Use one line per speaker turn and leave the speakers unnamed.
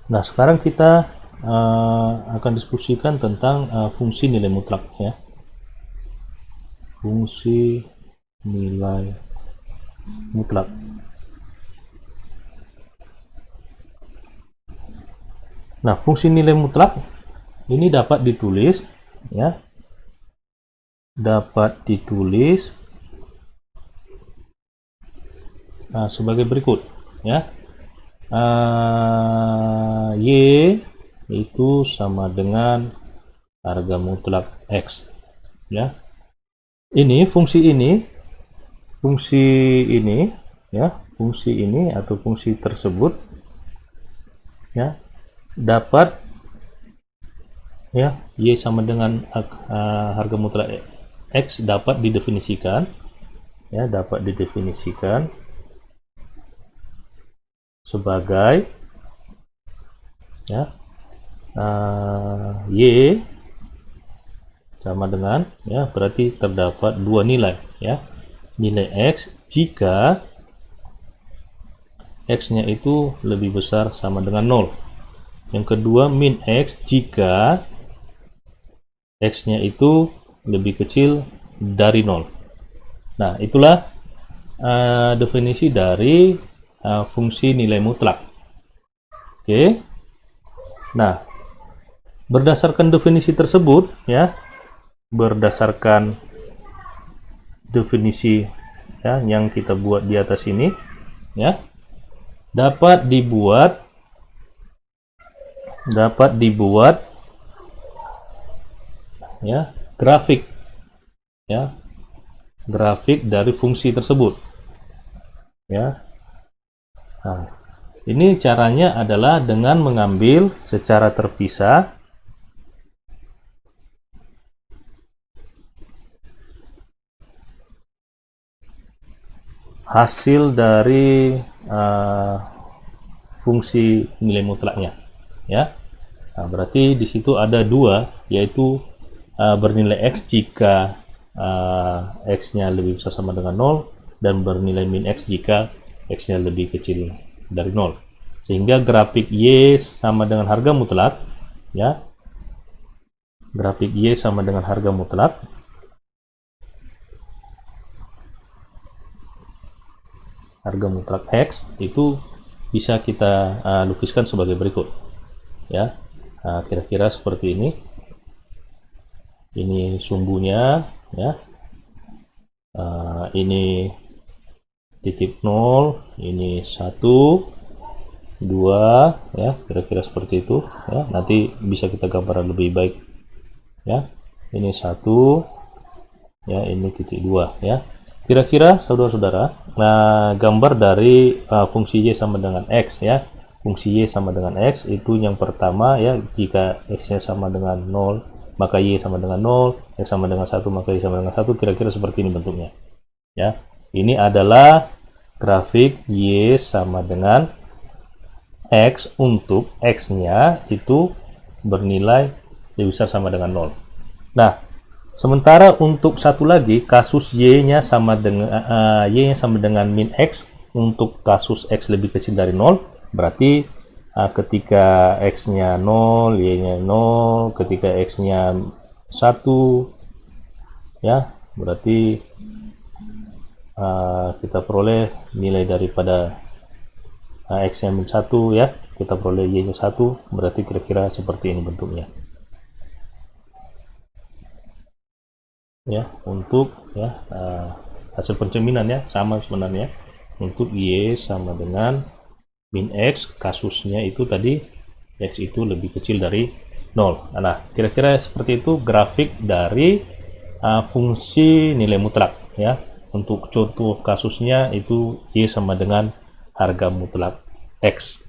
Nah, sekarang kita akan diskusikan tentang fungsi nilai mutlak ya. Fungsi nilai mutlak. Nah, fungsi nilai mutlak ini dapat ditulis ya. Dapat ditulis sebagai berikut ya. Y itu sama dengan harga mutlak X ya. Ini fungsi ya, fungsi ini atau fungsi tersebut ya dapat ya Y sama dengan harga mutlak X dapat didefinisikan sebagai ya Y sama dengan ya berarti terdapat dua nilai ya, nilai X jika X-nya itu lebih besar sama dengan 0. Yang kedua min X jika X-nya itu lebih kecil dari 0. Nah, itulah definisi dari fungsi nilai mutlak. Oke. Nah, berdasarkan definisi tersebut ya, berdasarkan definisi ya yang kita buat di atas ini ya, dapat dibuat ya grafik dari fungsi tersebut ya. Nah, ini caranya adalah dengan mengambil secara terpisah hasil dari fungsi nilai mutlaknya ya. Nah, berarti di situ ada dua, yaitu bernilai X jika X-nya lebih besar sama dengan 0 dan bernilai min X jika X-nya lebih kecil dari 0. Sehingga grafik Y sama dengan harga mutlak ya. Grafik Y sama dengan harga mutlak X itu bisa kita lukiskan sebagai berikut ya. Kira-kira seperti ini. Ini sumbunya ya. Ini titik 0, ini 1, 2 ya, kira-kira seperti itu ya. Nanti bisa kita gambarkan lebih baik ya. Ini 1 ya, ini titik 2 ya. Kira-kira saudara-saudara, gambar dari fungsi Y sama dengan X ya. Fungsi Y sama dengan X itu yang pertama ya, jika X-nya sama dengan 0 maka Y sama dengan 0, X sama dengan 1 maka Y sama dengan 1, kira-kira seperti ini bentuknya ya. Ini adalah grafik Y sama dengan X untuk X-nya itu bernilai lebih besar sama dengan 0. Nah, sementara untuk satu lagi kasus Y-nya sama dengan Y-nya sama dengan min X untuk kasus X lebih kecil dari 0, berarti ketika X-nya 0, Y-nya 0, ketika X-nya 1 ya, berarti kita peroleh nilai daripada X-nya min 1 ya, kita peroleh Y-nya 1, berarti kira-kira seperti ini bentuknya ya. Untuk ya hasil pencerminan ya sama sebenarnya. Untuk Y sama dengan min X, kasusnya itu tadi X itu lebih kecil dari 0. Nah, kira-kira seperti itu grafik dari fungsi nilai mutlak ya. Untuk contoh kasusnya itu Y sama dengan harga mutlak X.